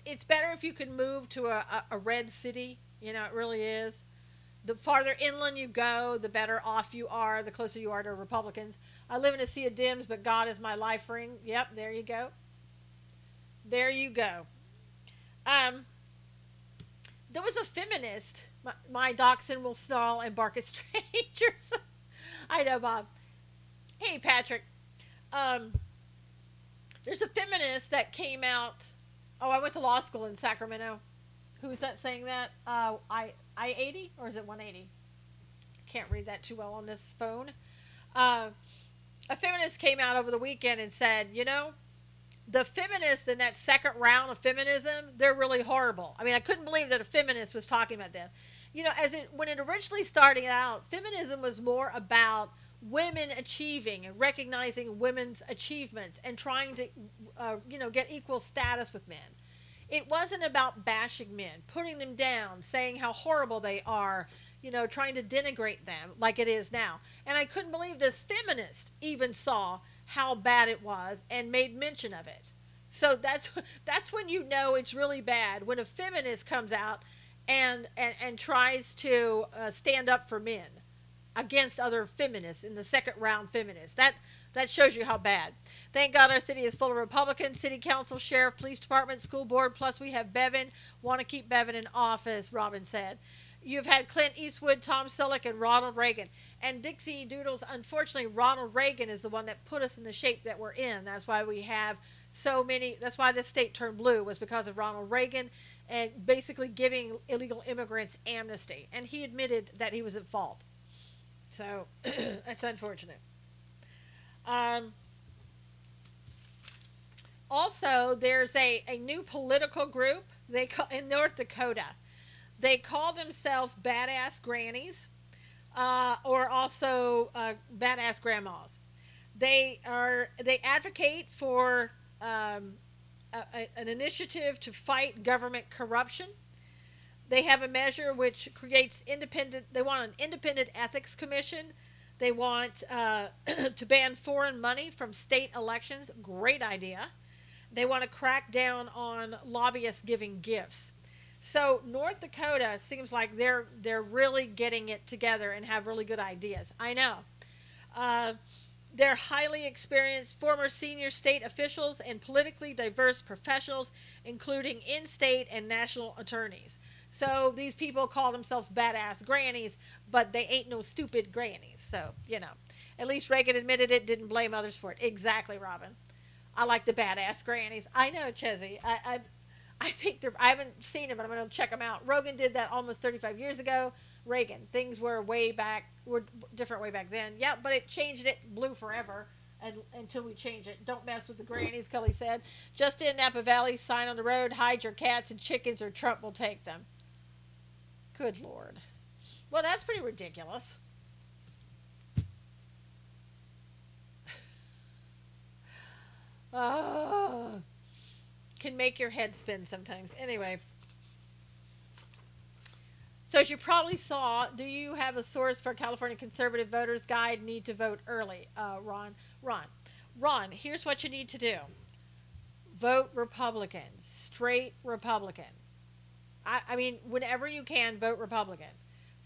it's better if you can move to a red city. You know, it really is. The farther inland you go, the better off you are, the closer you are to Republicans. I live in a sea of Dims, but God is my life ring. Yep, there you go. There you go. There was a feminist. My dachshund will snarl and bark at strangers. I know, Bob. Hey, Patrick. There's a feminist that came out. Oh, I went to law school in Sacramento. Who's that saying that? I-80? Or is it 180? Can't read that too well on this phone. A feminist came out over the weekend and said, you know, the feminists in that second round of feminism, they're really horrible. I mean, I couldn't believe that a feminist was talking about this. You know, when it originally started out, feminism was more about women achieving and recognizing women's achievements and trying to, get equal status with men. It wasn't about bashing men, putting them down, saying how horrible they are, trying to denigrate them like it is now. And I couldn't believe this feminist even saw how bad it was and made mention of it. So that's when you know it's really bad, when a feminist comes out and tries to stand up for men against other feminists in the second round feminists. That shows you how bad. Thank God our city is full of Republicans, city council, sheriff, police department, school board, plus we have Bevin. Want to keep Bevin in office, Robin said. You've had Clint Eastwood, Tom Selleck, and Ronald Reagan. And Dixie Doodles, unfortunately, Ronald Reagan is the one that put us in the shape that we're in. That's why we have so many, that's why this state turned blue, was because of Ronald Reagan and basically giving illegal immigrants amnesty. And he admitted that he was at fault. So, that's unfortunate. Also, there's a new political group in North Dakota. They call themselves Badass Grannies, or also Badass Grandmas. They advocate for an initiative to fight government corruption. They have a measure which creates they want an independent ethics commission. They want to ban foreign money from state elections. Great idea. They want to crack down on lobbyists giving gifts. So North Dakota seems like they're really getting it together and have really good ideas. I know. They're highly experienced former senior state officials and politically diverse professionals, including in-state and national attorneys. So these people call themselves badass grannies, but they ain't no stupid grannies. So, at least Reagan admitted it, didn't blame others for it. Exactly, Robin. I like the badass grannies. I know, Chezzy. I think I haven't seen them, but I'm going to check them out. Rogan did that almost 35 years ago. Reagan. Things were different way back then. Yeah, but it changed it blue forever until we change it. Don't mess with the grannies, Kelly said. Just in Napa Valley, sign on the road, hide your cats and chickens or Trump will take them. Good Lord. Well, that's pretty ridiculous. Can make your head spin sometimes. Anyway. So as you probably saw, do you have a source for California Conservative Voters Guide? Need to vote early, Ron. Ron, here's what you need to do. Vote Republican. Straight Republican. I mean, whenever you can, vote Republican.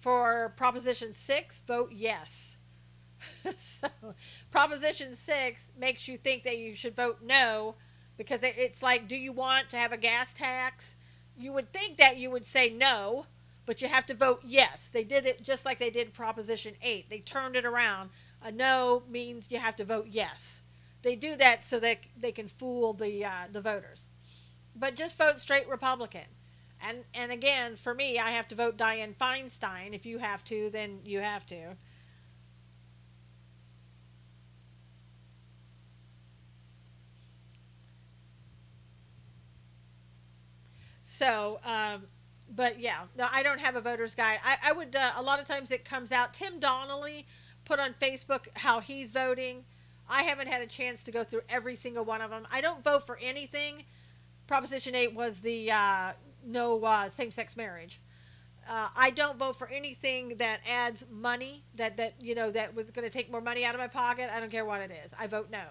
For Proposition 6, vote yes. So, Proposition 6 makes you think that you should vote no, because it's like, do you want to have a gas tax? You would think that you would say no, but you have to vote yes. They did it just like they did Proposition 8. They turned it around. A no means you have to vote yes. They do that so that they can fool the voters. But just vote straight Republican. And again, for me, I have to vote Dianne Feinstein. If you have to, then you have to. So, but yeah, no, I don't have a voter's guide. I would, a lot of times it comes out. Tim Donnelly put on Facebook how he's voting. I haven't had a chance to go through every single one of them. I don't vote for anything. Proposition 8 was the no same sex marriage. I don't vote for anything that adds money, that was going to take more money out of my pocket. I don't care what it is. I vote no.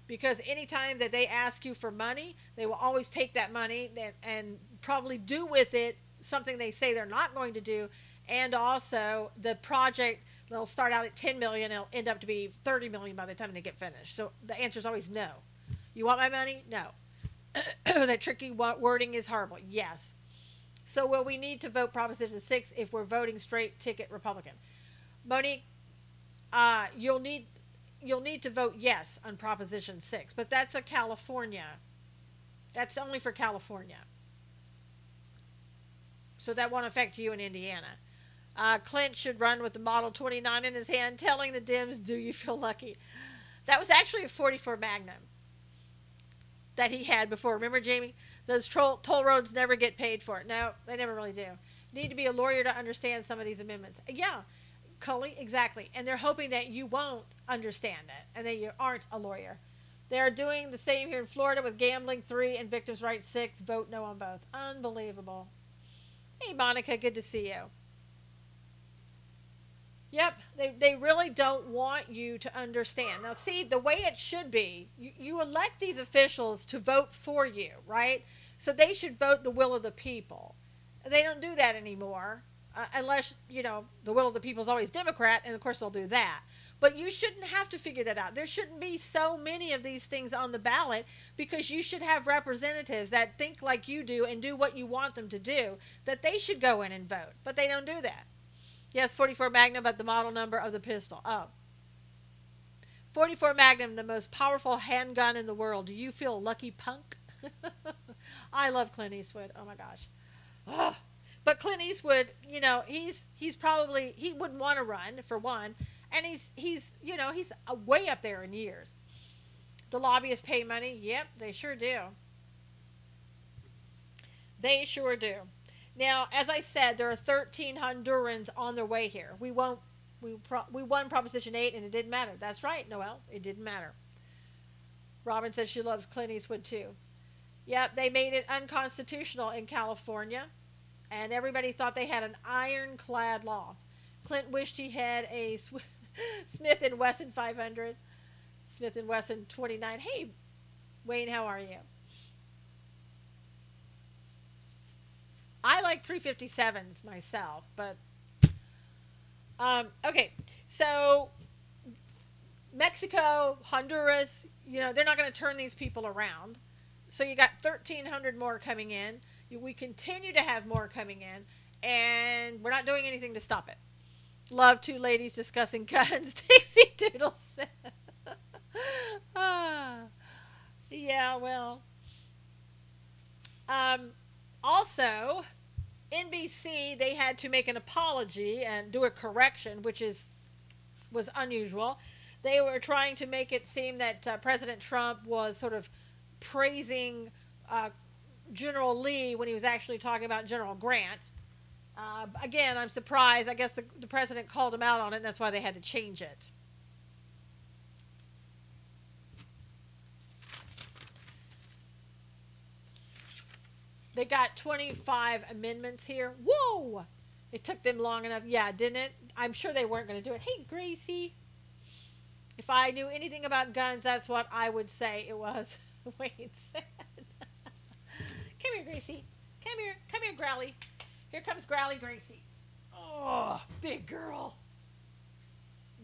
Because anytime that they ask you for money, they will always take that money and probably do with it something they say they're not going to do. And also, the project, they'll start out at 10 million and it'll end up to be 30 million by the time they get finished. So the answer is always no. You want my money? No. That tricky wording is horrible. Yes. So will we need to vote Proposition 6 if we're voting straight ticket Republican? Monique, you'll need to vote yes on Proposition 6, but that's a California. That's only for California. So that won't affect you in Indiana. Clint should run with the Model 29 in his hand, telling the Dems, do you feel lucky? That was actually a 44 Magnum that he had before. Remember, Jamie? Those toll roads never get paid for it. No, they never really do. Need to be a lawyer to understand some of these amendments. Yeah, Cully, exactly. And they're hoping that you won't understand it and that you aren't a lawyer. They are doing the same here in Florida with gambling 3 and victims' rights 6. Vote no on both. Unbelievable. Hey, Monica, good to see you. Yep, they really don't want you to understand. Now, see, the way it should be, you elect these officials to vote for you, right? So they should vote the will of the people. They don't do that anymore, unless, the will of the people is always Democrat, and of course they'll do that. But you shouldn't have to figure that out. There shouldn't be so many of these things on the ballot because you should have representatives that think like you do and do what you want them to do, that they should go in and vote. But they don't do that. Yes, 44 Magnum, but the model number of the pistol. Oh. 44 Magnum, the most powerful handgun in the world. Do you feel lucky, punk? I love Clint Eastwood. Oh, my gosh. Oh. But Clint Eastwood, he's probably, he wouldn't want to run, for one. And he's way up there in years. The lobbyists pay money. Yep, they sure do. They sure do. Now, as I said, there are 13 Hondurans on their way here. We won Proposition 8, and it didn't matter. That's right, Noel. It didn't matter. Robin says she loves Clint Eastwood, too. Yep, they made it unconstitutional in California, and everybody thought they had an ironclad law. Clint wished he had a Smith & Wesson 500, Smith & Wesson 29. Hey, Wayne, how are you? I like 357s myself, but okay. So Mexico, Honduras, they're not going to turn these people around. So you got 1,300 more coming in. We continue to have more coming in, and we're not doing anything to stop it. Love two ladies discussing guns. Stacy Doodle said. Yeah, well. Also, NBC, they had to make an apology and do a correction, which was unusual. They were trying to make it seem that President Trump was sort of praising General Lee when he was actually talking about General Grant. Again, I'm surprised. I guess the president called him out on it, and that's why they had to change it. They got 25 amendments here. Whoa! It took them long enough. Yeah, didn't it? I'm sure they weren't going to do it. Hey, Gracie. If I knew anything about guns, that's what I would say it was. Wayne said. Come here, Gracie. Come here, Growly. Here comes Growly Gracie. Oh, big girl.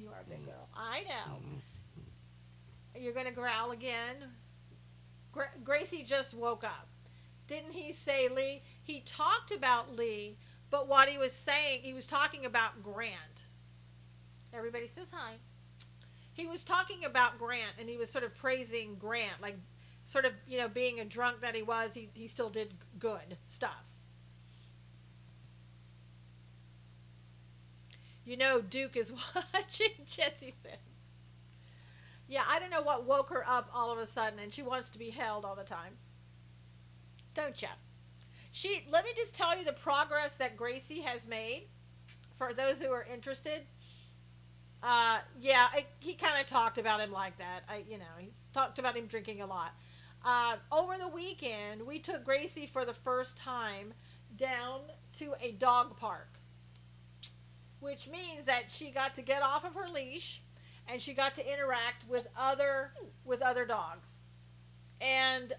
You are a big girl. I know. You're going to growl again. Gracie just woke up. Didn't he say Lee? He talked about Lee, but what he was saying, he was talking about Grant. Everybody says hi. He was talking about Grant, and he was sort of praising Grant, like sort of, being a drunk that he was, he still did good stuff. You know Duke is watching, Jesse said. Yeah, I don't know what woke her up all of a sudden, and she wants to be held all the time. Don't ya? Let me just tell you the progress that Gracie has made for those who are interested. He kind of talked about him like that. He talked about him drinking a lot. Over the weekend, we took Gracie for the first time down to a dog park, which means that she got to get off of her leash and she got to interact with other dogs. And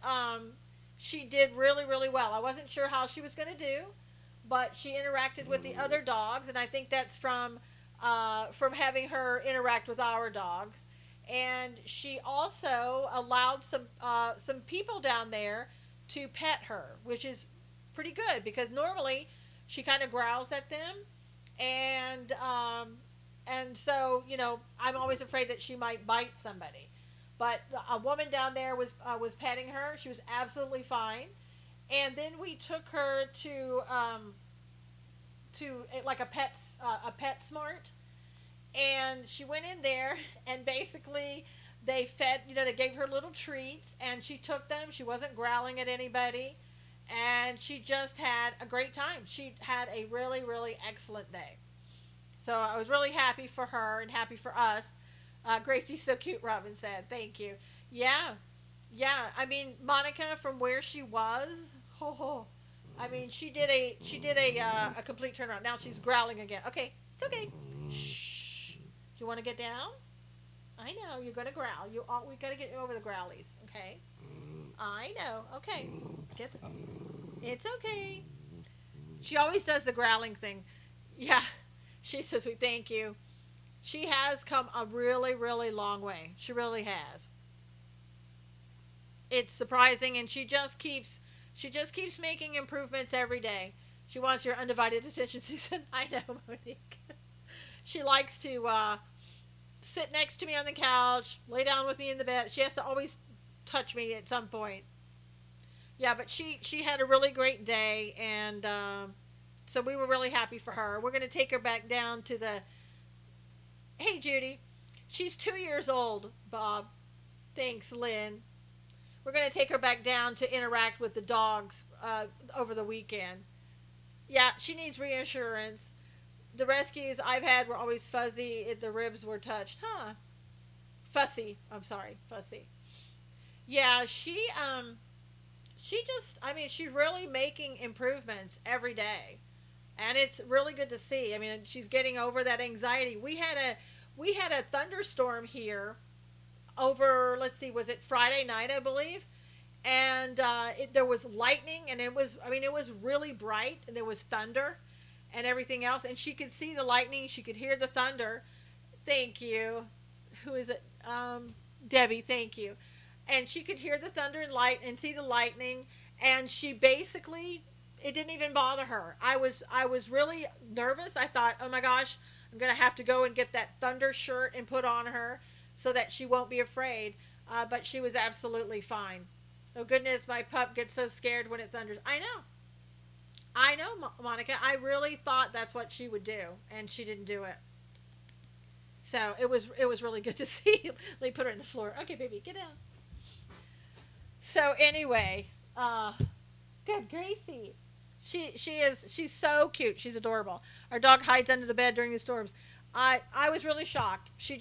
she did really, really well. I wasn't sure how she was going to do, but she interacted with the other dogs, and I think that's from having her interact with our dogs. And she also allowed some people down there to pet her, which is pretty good because normally she kind of growls at them, and so I'm always afraid that she might bite somebody. But a woman down there was petting her. She was absolutely fine. And then we took her to like a pet smart, and she went in there, and basically they fed, they gave her little treats, and she took them. She wasn't growling at anybody, and she just had a great time. She had a really, really excellent day. So I was really happy for her and happy for us. Gracie's so cute, Robin said. Thank you. Yeah. I mean, Monica, from where she was, I mean, she did a complete turnaround. Now she's growling again. Okay, it's okay. Shh. Do you want to get down? I know you're gonna growl. We gotta get over the growlies. Okay. I know. Okay. It's okay. She always does the growling thing. Yeah. She says, "We thank you." She has come a really, really long way. She really has. It's surprising, and she just keeps making improvements every day. She wants your undivided attention, Susan. I know, Monique. She likes to sit next to me on the couch, lay down with me in the bed. She has to always touch me at some point. Yeah, but she had a really great day, and so we were really happy for her. We're going to take her back down to the... Hey, Judy. She's 2 years old, Bob. Thanks, Lynn. We're going to take her back down to interact with the dogs over the weekend. Yeah, she needs reassurance. The rescues I've had were always fuzzy. The ribs were touched. Huh. Fussy. I'm sorry. Fussy. Yeah, she's really making improvements every day. And it's really good to see. I mean, she's getting over that anxiety. We had a thunderstorm here over, let's see, was it Friday night, I believe? And there was lightning, and it was really bright, and there was thunder and everything else. And she could see the lightning. She could hear the thunder. Thank you. Who is it? Debbie, thank you. And she could hear the thunder and light and see the lightning. And she basically... It didn't even bother her. I was really nervous. I thought, oh my gosh, I'm going to have to go and get that thunder shirt and put on her so that she won't be afraid. But she was absolutely fine. Oh goodness, my pup gets so scared when it thunders. I know, Monica. I really thought that's what she would do, and she didn't do it. So it was really good to see. Let me put her on the floor. Okay, baby, get down. So anyway, good, Gracie. She's so cute. She's adorable. Our dog hides under the bed during the storms. I was really shocked. She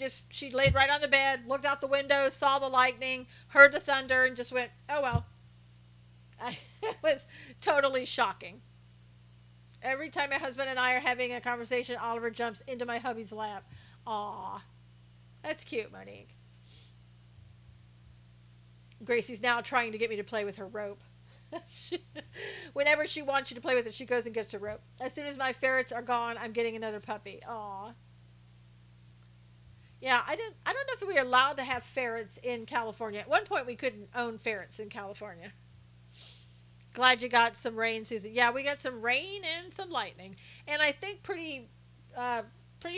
laid right on the bed, looked out the window, saw the lightning, heard the thunder, and just went, oh well. It was totally shocking. Every time my husband and I are having a conversation, Oliver jumps into my hubby's lap. Aw. That's cute, Monique. Gracie's now trying to get me to play with her rope. Whenever she wants you to play with it, she goes and gets a rope. As soon as my ferrets are gone, I'm getting another puppy. Aw. Yeah, I don't know if we were allowed to have ferrets in California. At one point, we couldn't own ferrets in California. Glad you got some rain, Susan. Yeah, we got some rain and some lightning. And I think pretty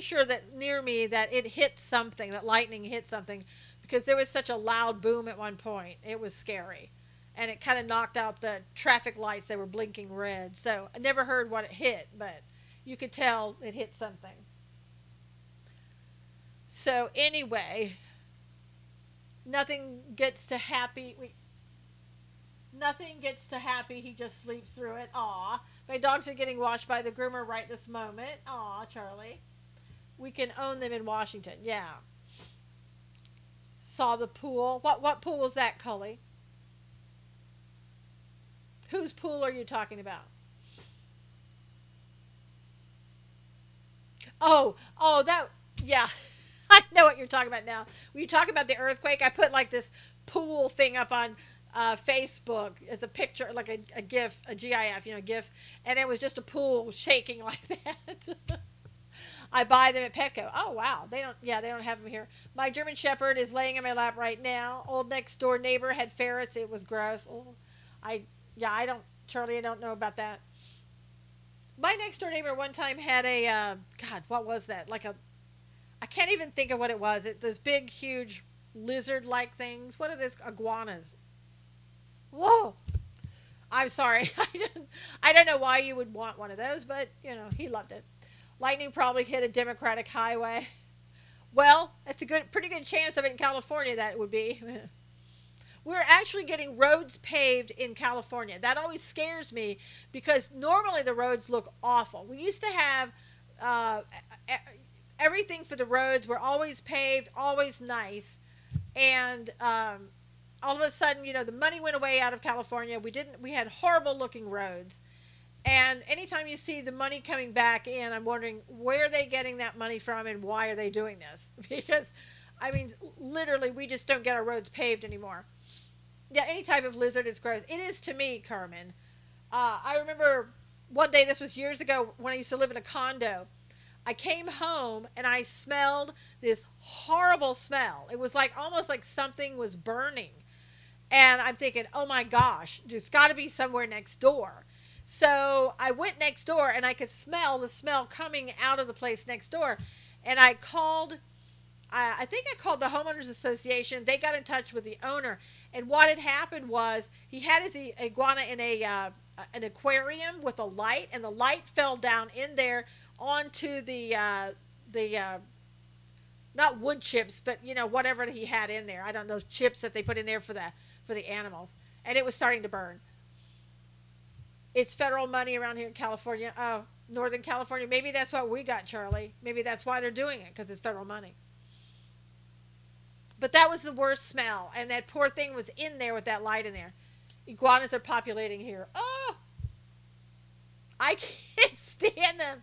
sure that near me that it hit something, that lightning hit something, because there was such a loud boom at one point. It was scary. And it kind of knocked out the traffic lights. They were blinking red. So I never heard what it hit, but you could tell it hit something. So anyway, nothing gets to happy. Nothing gets to happy. He just sleeps through it. Aw. My dogs are getting washed by the groomer right this moment. Aw, Charlie. We can own them in Washington. Yeah. Saw the pool. What pool was that, Cully? Whose pool are you talking about? Oh, that, yeah. I know what you're talking about now. When you talk about the earthquake, I put like this pool thing up on Facebook as a picture, like a GIF, a GIF, GIF, and it was just a pool shaking like that. I buy them at Petco. Oh wow, they don't have them here. My German Shepherd is laying in my lap right now. Old next door neighbor had ferrets. It was gross. Oh, I yeah, I don't, Charlie, I don't know about that. My next door neighbor one time had a God, what was that? Like a, I can't even think of what it was. Those big, huge lizard-like things. What are those, iguanas? Whoa! I'm sorry. I don't know why you would want one of those, but he loved it. Lightning probably hit a Democratic highway. Well, it's a pretty good chance of it in California. That would be. We're actually getting roads paved in California. That always scares me because normally the roads look awful. We used to have uh, everything for the roads were always paved, always nice, and all of a sudden, the money went away out of California. We had horrible looking roads. And anytime you see the money coming back in, I'm wondering where are they getting that money from and why are they doing this? Because, I mean, literally, we just don't get our roads paved anymore. Yeah, any type of lizard is gross. It is to me, Carmen. I remember one day, this was years ago, when I used to live in a condo. I came home and I smelled this horrible smell. It was like almost like something was burning. And I'm thinking, oh my gosh, there's got to be somewhere next door. So I went next door and I could smell the smell coming out of the place next door. And I called, I think I called the homeowners association. They got in touch with the owner. And what had happened was he had his iguana in an aquarium with a light, and the light fell down in there onto the not wood chips, but whatever he had in there. I don't know, chips that they put in there for the animals, and it was starting to burn. It's federal money around here in California. Oh, Northern California. Maybe that's what we got, Charlie. Maybe that's why they're doing it, because it's federal money. But that was the worst smell, and that poor thing was in there with that light in there. Iguanas are populating here. Oh, I can't stand them.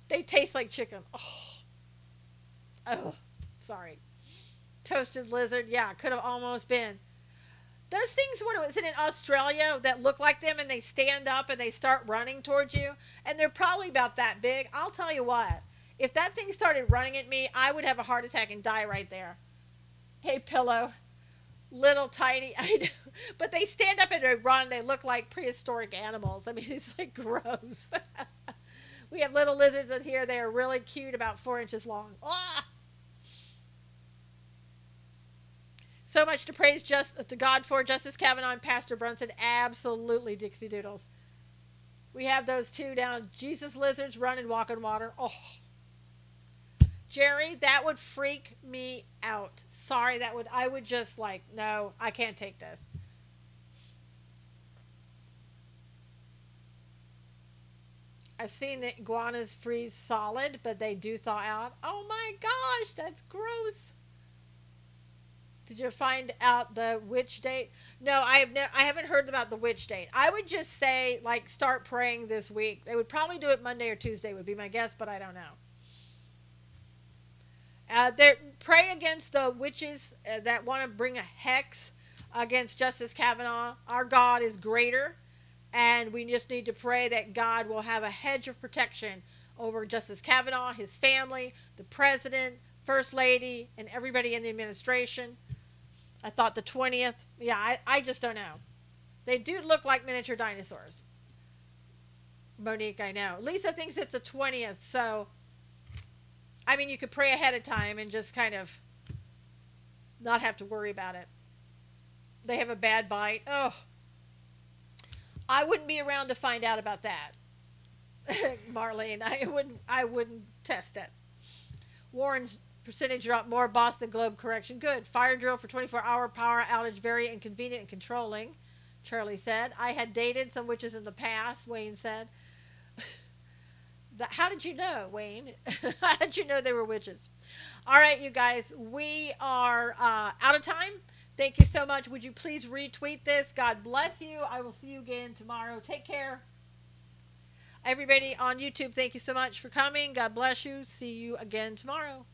They taste like chicken. Oh, sorry. Toasted lizard. Yeah, could have almost been. Those things, what was it in Australia that look like them and they stand up and they start running towards you? And they're probably about that big. I'll tell you what. If that thing started running at me, I would have a heart attack and die right there. Hey, pillow. Little tiny. I know. But they stand up and they run. They look like prehistoric animals. I mean, it's like gross. We have little lizards in here. They are really cute, about 4 inches long. Ah! So much to praise to God for. Justice Kavanaugh and Pastor Brunson. Absolutely, Dixie Doodles. We have those two down. Jesus lizards run and walk on water. Oh, Jerry, that would freak me out. Sorry, I would just like, no, I can't take this. I've seen the iguanas freeze solid, but they do thaw out. Oh my gosh, that's gross. Did you find out the witch date? No, I haven't heard about the witch date. I would just say, like, start praying this week. They would probably do it Monday or Tuesday would be my guess, but I don't know. Pray against the witches that want to bring a hex against Justice Kavanaugh. Our God is greater, and we just need to pray that God will have a hedge of protection over Justice Kavanaugh, his family, the president, First Lady, and everybody in the administration. I thought the 20th. Yeah, I just don't know. They do look like miniature dinosaurs. Monique, I know. Lisa thinks it's a 20th, so I mean, you could pray ahead of time and just kind of not have to worry about it. They have a bad bite. Oh, I wouldn't be around to find out about that. Marlene, I wouldn't test it. Warren's Percentage drop more. Boston Globe correction. Good. Fire drill for 24-hour power outage. Very inconvenient and controlling, Charlie said. I had dated some witches in the past, Wayne said. How did you know, Wayne? How did you know they were witches? All right, you guys, we are out of time. Thank you so much. Would you please retweet this? God bless you. I will see you again tomorrow. Take care. Everybody on YouTube, thank you so much for coming. God bless you. See you again tomorrow.